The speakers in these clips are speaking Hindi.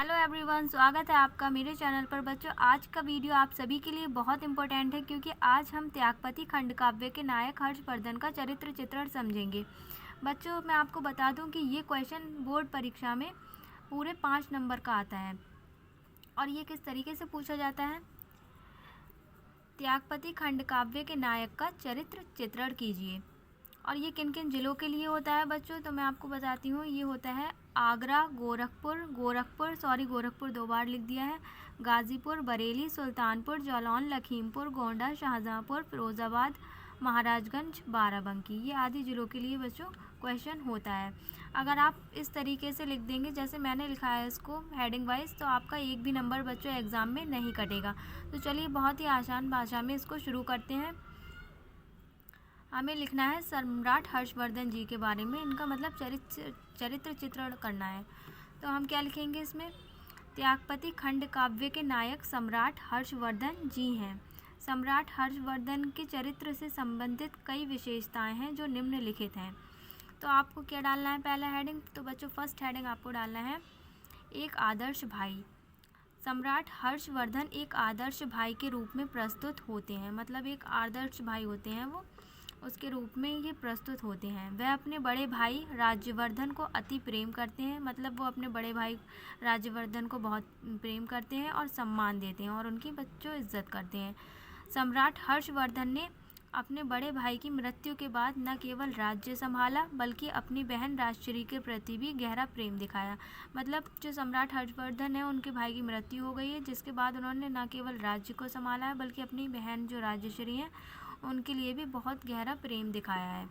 हेलो एवरीवन, स्वागत है आपका मेरे चैनल पर। बच्चों, आज का वीडियो आप सभी के लिए बहुत इंपॉर्टेंट है क्योंकि आज हम त्यागपति खंड काव्य के नायक हर्षवर्धन का चरित्र चित्रण समझेंगे। बच्चों, मैं आपको बता दूं कि ये क्वेश्चन बोर्ड परीक्षा में पूरे 5 नंबर का आता है। और ये किस तरीके से पूछा जाता है? त्यागपति खंड काव्य के नायक का चरित्र चित्रण कीजिए। और ये किन किन ज़िलों के लिए होता है बच्चों, तो मैं आपको बताती हूँ। ये होता है आगरा, गोरखपुर 2 बार लिख दिया है, गाज़ीपुर, बरेली, सुल्तानपुर, जालौन, लखीमपुर, गोंडा, शाहजहाँपुर, फिरोज़ाबाद, महाराजगंज, बाराबंकी। ये आदि ज़िलों के लिए बच्चों क्वेश्चन होता है। अगर आप इस तरीके से लिख देंगे जैसे मैंने लिखा है इसको हेडिंग वाइज, तो आपका एक भी नंबर बच्चों एग्ज़ाम में नहीं कटेगा। तो चलिए बहुत ही आसान भाषा में इसको शुरू करते हैं। हमें लिखना है सम्राट हर्षवर्धन जी के बारे में, इनका मतलब चरित्र चित्रण करना है। तो हम क्या लिखेंगे इसमें? त्यागपति खंड काव्य के नायक सम्राट हर्षवर्धन जी हैं। सम्राट हर्षवर्धन के चरित्र से संबंधित कई विशेषताएं हैं जो निम्नलिखित हैं। तो आपको क्या डालना है पहला हेडिंग? तो बच्चों फर्स्ट हेडिंग आपको डालना है एक आदर्श भाई। सम्राट हर्षवर्धन एक आदर्श भाई के रूप में प्रस्तुत होते हैं, मतलब एक आदर्श भाई होते हैं वो, उसके रूप में ये प्रस्तुत होते हैं। वह अपने बड़े भाई राज्यवर्धन को अति प्रेम करते हैं, मतलब वो अपने बड़े भाई राज्यवर्धन को बहुत प्रेम करते हैं और सम्मान देते हैं और उनकी बच्चों इज्जत करते हैं। सम्राट हर्षवर्धन ने अपने बड़े भाई की मृत्यु के बाद न केवल राज्य संभाला बल्कि अपनी बहन राजश्री के प्रति भी गहरा प्रेम दिखाया। मतलब जो सम्राट हर्षवर्धन है उनके भाई की मृत्यु हो गई है, जिसके बाद उन्होंने न केवल राज्य को संभाला है बल्कि अपनी बहन जो राजश्री हैं उनके लिए भी बहुत गहरा प्रेम दिखाया है।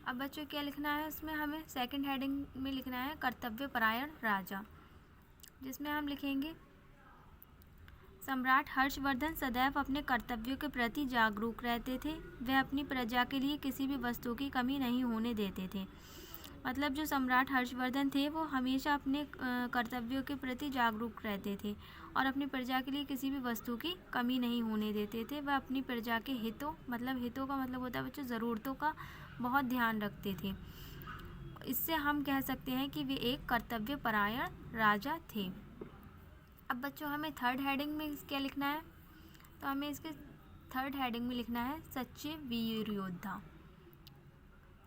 अब बच्चों क्या लिखना है इसमें? हमें सेकंड हेडिंग में लिखना है कर्तव्य परायण राजा, जिसमें हम लिखेंगे सम्राट हर्षवर्धन सदैव अपने कर्तव्यों के प्रति जागरूक रहते थे। वह अपनी प्रजा के लिए किसी भी वस्तु की कमी नहीं होने देते थे। मतलब जो सम्राट हर्षवर्धन थे वो हमेशा अपने कर्तव्यों के प्रति जागरूक रहते थे और अपनी प्रजा के लिए किसी भी वस्तु की कमी नहीं होने देते थे। वह अपनी प्रजा के हितों का मतलब होता है बच्चों ज़रूरतों का बहुत ध्यान रखते थे। इससे हम कह सकते हैं कि वे एक कर्तव्य परायण राजा थे। अब बच्चों हमें थर्ड हेडिंग में क्या लिखना है? तो हमें इसके थर्ड हेडिंग में लिखना है सच्चे वीर योद्धा,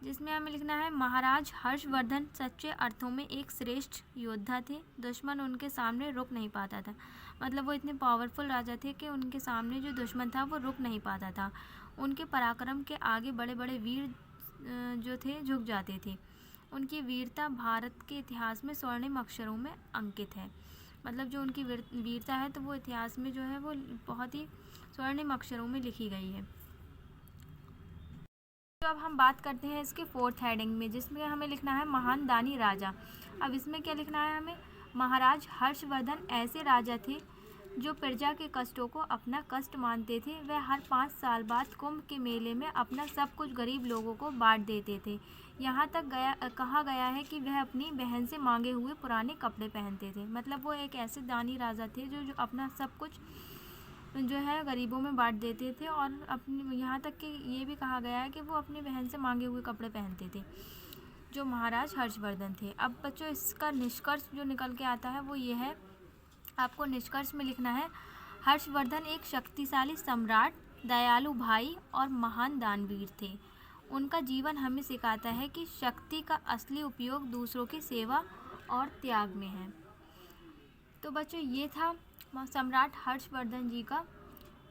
जिसमें हमें लिखना है महाराज हर्षवर्धन सच्चे अर्थों में एक श्रेष्ठ योद्धा थे। दुश्मन उनके सामने रुक नहीं पाता था। मतलब वो इतने पावरफुल राजा थे कि उनके सामने जो दुश्मन था वो रुक नहीं पाता था। उनके पराक्रम के आगे बड़े बड़े वीर जो थे झुक जाते थे। उनकी वीरता भारत के इतिहास में स्वर्णिम अक्षरों में अंकित है। मतलब जो उनकी वीरता है तो वो इतिहास में जो है वो बहुत ही स्वर्णिम अक्षरों में लिखी गई है। तो अब हम बात करते हैं इसके फोर्थ हेडिंग में, जिसमें हमें लिखना है महान दानी राजा। अब इसमें क्या लिखना है हमें? महाराज हर्षवर्धन ऐसे राजा थे जो प्रजा के कष्टों को अपना कष्ट मानते थे। वह हर 5 साल बाद कुंभ के मेले में अपना सब कुछ गरीब लोगों को बांट देते थे। यहाँ तक कहा गया है कि वह अपनी बहन से मांगे हुए पुराने कपड़े पहनते थे। मतलब वो एक ऐसे दानी राजा थे जो अपना सब कुछ जो है गरीबों में बांट देते थे और अपनी यहाँ तक कि ये भी कहा गया है कि वो अपनी बहन से मांगे हुए कपड़े पहनते थे, जो महाराज हर्षवर्धन थे। अब बच्चों इसका निष्कर्ष जो निकल के आता है वो ये है, आपको निष्कर्ष में लिखना है हर्षवर्धन एक शक्तिशाली सम्राट, दयालु भाई और महान दानवीर थे। उनका जीवन हमें सिखाता है कि शक्ति का असली उपयोग दूसरों की सेवा और त्याग में है। तो बच्चों ये था सम्राट हर्षवर्धन जी का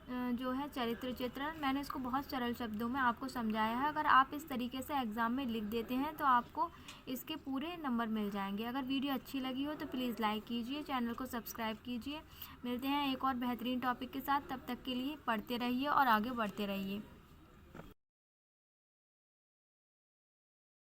जो है चरित्र चित्रण। मैंने इसको बहुत सरल शब्दों में आपको समझाया है। अगर आप इस तरीके से एग्ज़ाम में लिख देते हैं तो आपको इसके पूरे नंबर मिल जाएंगे। अगर वीडियो अच्छी लगी हो तो प्लीज़ लाइक कीजिए, चैनल को सब्सक्राइब कीजिए। मिलते हैं एक और बेहतरीन टॉपिक के साथ, तब तक के लिए पढ़ते रहिए और आगे बढ़ते रहिए।